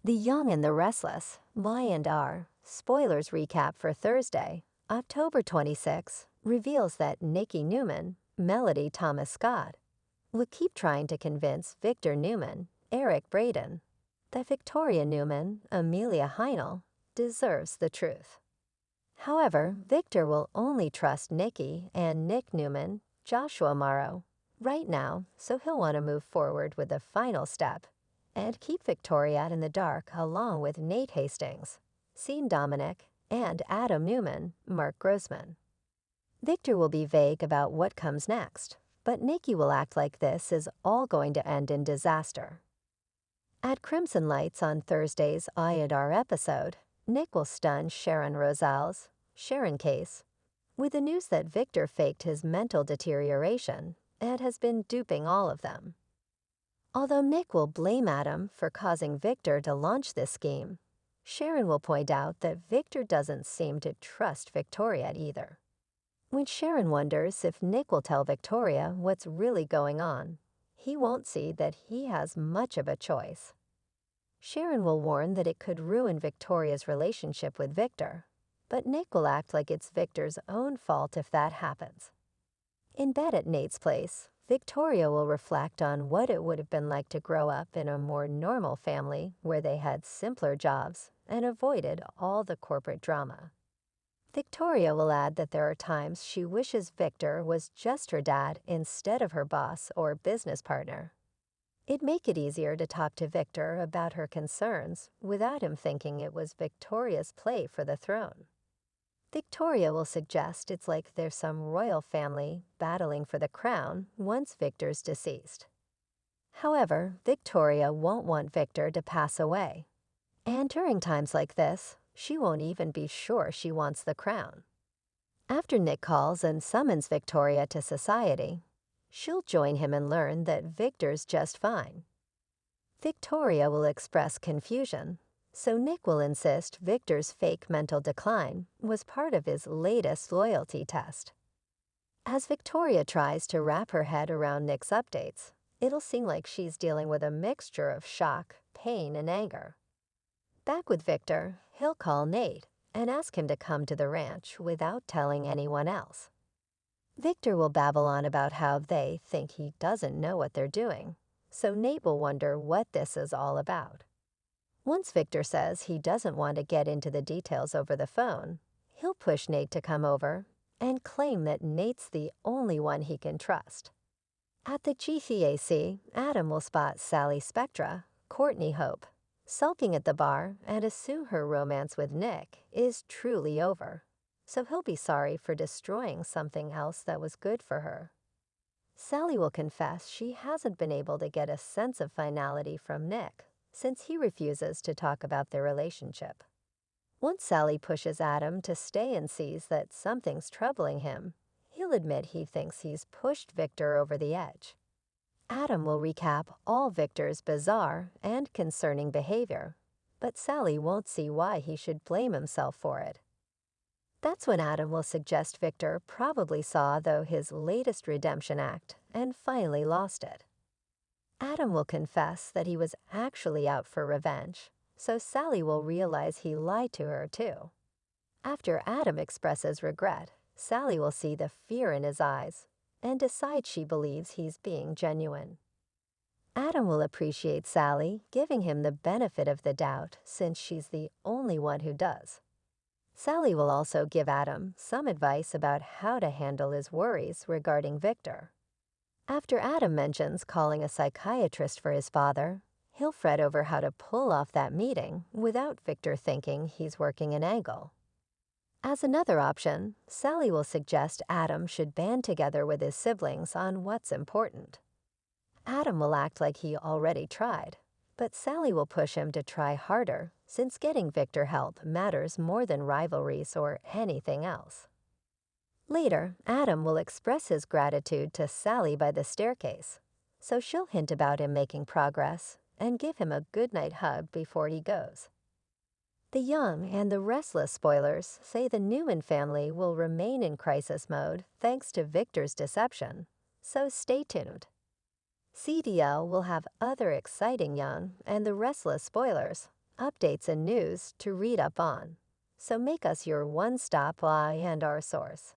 The Young and the Restless, Y&R, spoilers recap for Thursday, October 26, reveals that Nikki Newman, Melody Thomas Scott, will keep trying to convince Victor Newman, Eric Braeden, that Victoria Newman, Amelia Heinel, deserves the truth. However, Victor will only trust Nikki and Nick Newman, Joshua Morrow, right now, so he'll want to move forward with the final step and keep Victoria in the dark along with Nate Hastings, Sean Dominic, and Adam Newman, Mark Grossman. Victor will be vague about what comes next, but Nikki will act like this is all going to end in disaster. At Crimson Lights on Thursday's I&R episode, Nick will stun Sharon Rosales, Sharon Case, with the news that Victor faked his mental deterioration and has been duping all of them. Although Nick will blame Adam for causing Victor to launch this scheme, Sharon will point out that Victor doesn't seem to trust Victoria either. When Sharon wonders if Nick will tell Victoria what's really going on, he won't see that he has much of a choice. Sharon will warn that it could ruin Victoria's relationship with Victor, but Nick will act like it's Victor's own fault if that happens. In bed at Nate's place, Victoria will reflect on what it would have been like to grow up in a more normal family where they had simpler jobs and avoided all the corporate drama. Victoria will add that there are times she wishes Victor was just her dad instead of her boss or business partner. It'd make it easier to talk to Victor about her concerns without him thinking it was Victoria's play for the throne. Victoria will suggest it's like there's some royal family battling for the crown once Victor's deceased. However, Victoria won't want Victor to pass away. And during times like this, she won't even be sure she wants the crown. After Nick calls and summons Victoria to society, she'll join him and learn that Victor's just fine. Victoria will express confusion, so Nick will insist Victor's fake mental decline was part of his latest loyalty test. As Victoria tries to wrap her head around Nick's updates, it'll seem like she's dealing with a mixture of shock, pain, and anger. Back with Victor, he'll call Nate and ask him to come to the ranch without telling anyone else. Victor will babble on about how they think he doesn't know what they're doing, so Nate will wonder what this is all about. Once Victor says he doesn't want to get into the details over the phone, he'll push Nate to come over and claim that Nate's the only one he can trust. At the GCAC, Adam will spot Sally Spectra, Courtney Hope, sulking at the bar and assume her romance with Nick is truly over, so he'll be sorry for destroying something else that was good for her. Sally will confess she hasn't been able to get a sense of finality from Nick since he refuses to talk about their relationship. Once Sally pushes Adam to stay and sees that something's troubling him, he'll admit he thinks he's pushed Victor over the edge. Adam will recap all Victor's bizarre and concerning behavior, but Sally won't see why he should blame himself for it. That's when Adam will suggest Victor probably saw his latest redemption act and finally lost it. Adam will confess that he was actually out for revenge, so Sally will realize he lied to her too. After Adam expresses regret, Sally will see the fear in his eyes and decide she believes he's being genuine. Adam will appreciate Sally giving him the benefit of the doubt since she's the only one who does. Sally will also give Adam some advice about how to handle his worries regarding Victor. After Adam mentions calling a psychiatrist for his father, he'll fret over how to pull off that meeting without Victor thinking he's working an angle. As another option, Sally will suggest Adam should band together with his siblings on what's important. Adam will act like he already tried, but Sally will push him to try harder since getting Victor help matters more than rivalries or anything else. Later, Adam will express his gratitude to Sally by the staircase, so she'll hint about him making progress and give him a goodnight hug before he goes. The Young and the Restless spoilers say the Newman family will remain in crisis mode thanks to Victor's deception, so stay tuned. CDL will have other exciting Young and the Restless spoilers updates and news to read up on. So make us your one-stop Y&R source.